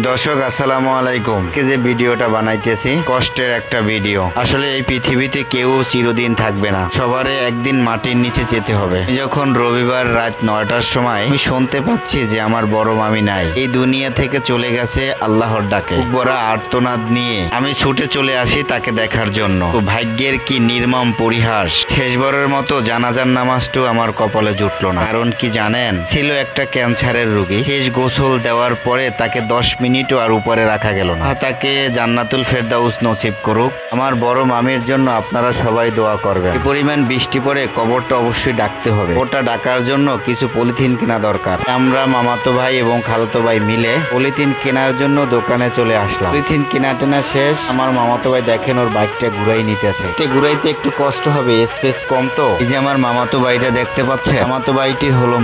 দর্শক আসসালামু আলাইকুম। যে ভিডিওটা বানাইতেছি কষ্টের একটা ভিডিও। আসলে এই পৃথিবীতে কেউ চিরদিন থাকবে না, সবারই একদিন মাটির নিচে যেতে হবে। যখন রবিবার রাত 9টার সময় আমি শুনতে পাচ্ছি যে আমার বড় মামি নাই, এই দুনিয়া থেকে চলে গেছে আল্লাহর ডাকে। বড় আর্তনাদ নিয়ে আমি ছুটে চলে আসি তাকে দেখার জন্য। ভাগ্যের কি নির্মম পরিহাস, শেষবারের মতো জানাজার নামাজটাও আমার কপালে জুটলো না। কারণ কি জানেন, ছিল একটা ক্যান্সারের রোগী। শেষ গোসল দেওয়ার পরে তাকে 10 মিনিটও আর উপরে রাখা গেল না। তাকে জান্নাতুল ফেরদাউস নসিব করুক। আমার বড় মামির জন্য আপনারা সবাই দোয়া করবেন। এই পরিমাণ বৃষ্টি পড়ে কবরটা অবশ্যই ডাকতে হবে। ওটা ডাকার জন্য কিছু পলিথিন কেনা দরকার। আমরা মামাতো ভাই এবং খালাতো ভাই মিলে পলিথিন কেনার জন্য দোকানে চলে আসলাম। পলিথিন কেনা টেনা শেষ। আমার মামাতো ভাই দেখেন ওর বাইকটা ঘুরাই নিতেছে। ঘুরাইতে একটু কষ্ট হবে, স্পেস কম তো। এই যে আমার মামাতো ভাইটা দেখতে পাচ্ছে, মামাতো ভাইটির হলো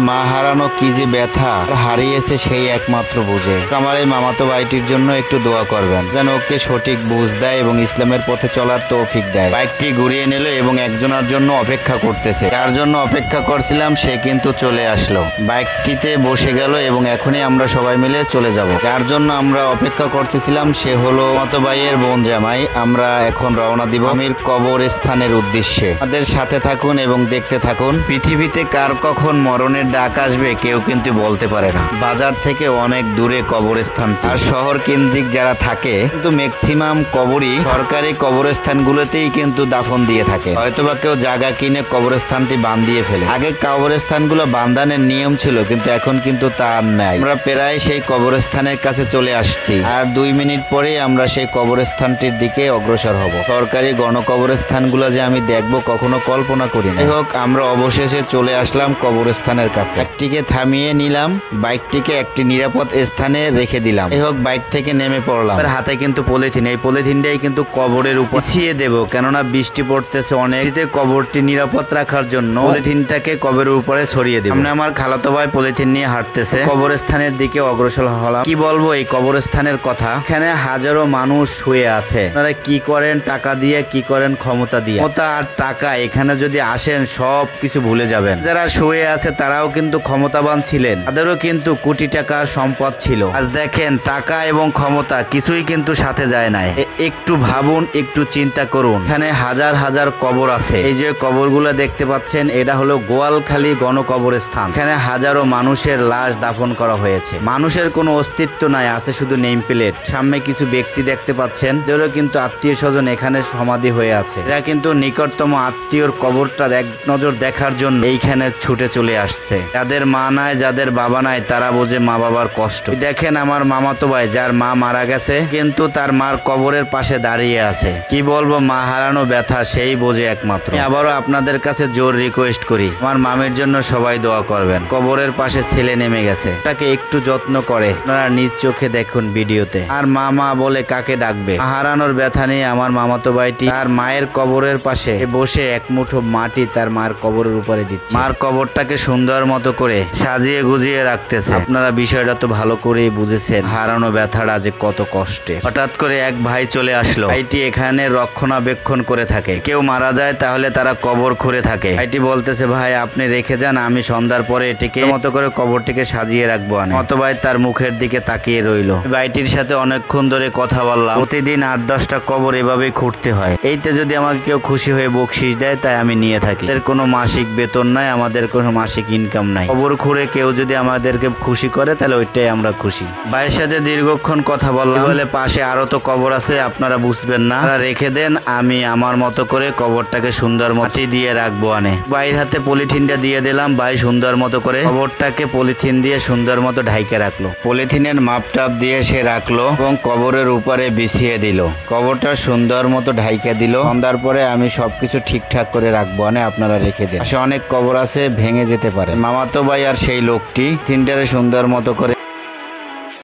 মা হারানো কি যে ব্যথা, হারিয়েছে সেই একমাত্র বুঝে। আমার এই মামাতো ভাইটির জন্য একটু দোয়া করবেন, যেন ওকে সঠিক বুঝ দেয় এবং ইসলামের পথে চলার তৌফিক দেয়। বাইকটি ঘুরিয়ে নিল এবং একজনের জন্য অপেক্ষা করতেছে। যার জন্য অপেক্ষা করছিলাম সে কিন্তু চলে আসলো, বাইকটিতে বসে গেল এবং এখনই আমরা সবাই মিলে চলে যাব। যার জন্য আমরা অপেক্ষা করতেছিলাম সে হলো মামাতো ভাইয়ের বোন জামাই। আমরা এখন রওনা দিব আমির কবরস্থানের উদ্দেশ্যে। আমাদের সাথে থাকুন এবং দেখতে থাকুন। পৃথিবীতে কার কখন মরণের ডাক আসবে কেউ কিন্তু বলতে পারে না। বাজার থেকে অনেক দূরে কবরস্থান, আর শহর কেন্দ্রিক যারা থাকে কিন্তু ম্যাক্সিমাম কবরই সরকারি কবরস্থানগুলোতেই কিন্তু দাফন দিয়ে থাকে। হয়তোবা কেউ জায়গা কিনে কবরস্থানটি বাঁধিয়ে ফেলে। আগে কবরস্থানগুলো বান্ধানের নিয়ম ছিল, কিন্তু এখন কিন্তু তা আর নাই। আমরা প্রায় সেই কবরস্থানের কাছে চলে আসছি, আর 2 মিনিট পরেই আমরা সেই কবরস্থানটির দিকে অগ্রসর হব। সরকারি গণকবরস্থানগুলো যে আমি দেখবো কখনো কল্পনা করি না। যাই হোক, আমরা অবশেষে চলে আসলাম কবরস্থানের কাছে। বাইকটিকে থামিয়ে নিলাম, বাইকটিকে একটি নিরাপদ স্থানে রেখে দিলাম। যাই হোক, বাইক থেকে নেমে পড়লাম। হাতে কিন্তু পলিথিন, এই পলিথিনটাই কিন্তু কবরের উপর ছিয়ে দেবো, কেননা বৃষ্টি পড়তেছে অনেক। কবরটি নিরাপদ রাখার জন্য পলিথিনটাকে কবরের উপরে ছড়িয়ে দেব। সামনে আমার খালাতো ভাই পলিথিন নিয়ে হাঁটতেছে। কবরস্থানের দিকে অগ্রসর হলাম। কি বলবো এই কবরস্থানের কথা, এখানে হাজারো মানুষ শুয়ে আছে। আপনারা কি করেন টাকা দিয়ে, কি করেন ক্ষমতা দিয়ে। ক্ষমতা আর টাকা এখানে যদি আসেন সব কিছু ভুলে যাবেন। যারা শুয়ে আছে তারাও কিন্তু ক্ষমতাবান ছিলেন, তাদেরও কিন্তু কোটি টাকা সম্পদ ছিল। আজ দেখেন টাকা এবং ক্ষমতা কিছুই কিন্তু সাথে যায় নাই। একটু ভাবুন, একটু চিন্তা করুন। এখানে হাজার হাজার কবর আছে। এই যে কবরগুলো দেখতে পাচ্ছেন, এটা হলো গোয়ালখালী গণকবরস্থান। এখানে হাজারো মানুষের লাশ দাফন করা হয়েছে। মানুষের কোনো অস্তিত্ব নাই, আছে শুধু নেম প্লেট। সামনে কিছু ব্যক্তি দেখতে পাচ্ছেন, এদেরও কিন্তু আত্মীয় স্বজন এখানে সমাধি হয়ে আছে। এরা কিন্তু নিকটতম আত্মীয়র কবরটা এক নজর দেখার জন্য এইখানে ছুটে চলে আসছে। যাদের মা নাই, যাদের বাবা নাই, তারা বোঝে মা বাবার কষ্ট। দেখেন আমার মামাতো ভাই, যার মা মারা গেছে কিন্তু তার মার কবরের পাশে দাঁড়িয়ে আছে। কি বলবো, মা হারানো ব্যথা সেই বোঝে একমাত্র। আবারও আপনাদের কাছে জোর রিকোয়েস্ট করি, আমার মামির জন্য সবাই দোয়া করবেন। কবরের পাশে ছেলে নেমে গেছে, তাকে একটু যত্ন করে আপনারা নিজ চোখে দেখুন ভিডিওতে। আর মা বলে কাকে ডাকবে? হারানোর ব্যথা নিয়ে আমার মামাতো ভাইটি তার মায়ের কবরের পাশে বসে এক মুঠো মাটি তার মার কবরের উপরে দিচ্ছে। মার কবরটাকে সুন্দর মতো করে সাজিয়ে গুজিয়ে রাখতেছে। আপনারা বিষয়টা তো ভালো করেই বুঝেছেন, হারানো ব্যথাটা যে কত কষ্টে। হঠাৎ করে এক ভাই চলে আসলো। ভাইটি এখানে রক্ষণাবেক্ষণ করে থাকে। কেউ মারা যায় তাহলে তারা কবর খুঁড়ে থাকে। ভাইটি বলতেছে, ভাই আপনি রেখে যান, আমি সন্ধ্যার পরে এটিকে মতো করে কবরটিকে সাজিয়ে রাখবো। মতো ভাই তার মুখের দিকে তাকিয়ে রইল। ভাইটির সাথে অনেকক্ষণ ধরে কথা বললাম। প্রতিদিন 8-10টা কবর এভাবেই খুঁড়তে হয়। এইতে যদি আমাকে কেউ খুশি হয়ে বকশিস দেয় তাই আমি নিয়ে থাকি। এর কোনো মাসিক বেতন নাই, আমাদের কোনো মাসিক ইনকাম নাই। কবর খুঁড়ে কেউ যদি আমাদেরকে খুশি করে তাহলে ওইটাই আমরা খুশি। ভাইয়ের সাথে দীর্ঘক্ষণ কথা বললাম। বলে পাশে আরো তো কবর আছে, আপনারা বুঝবেন না, রেখে দেন, আমি আমার মতো করে কবরটাকে সুন্দর মাটি দিয়ে রাখবো। ভাইয়ের হাতে পলিথিনটা দিয়ে দিলাম। ভাই সুন্দর মতো করে কবরটাকে পলিথিন দিয়ে সুন্দর মতো ঢাইকে রাখলো। পলিথিনের মাপটাপ দিয়ে সে রাখলো এবং কবরের উপরে বিছিয়ে দিল। কবরটা সুন্দর মতো ঢাইকে দিল। সন্ধ্যার পরে আমি সবকিছু ঠিকঠাক করে রাখবো, আপনারা রেখে দেন। অনেক কবর আছে, ভেঙে যেতে পারে। মামাতো ভাই আর সেই লোকটি তিনটারে সুন্দর মতো করে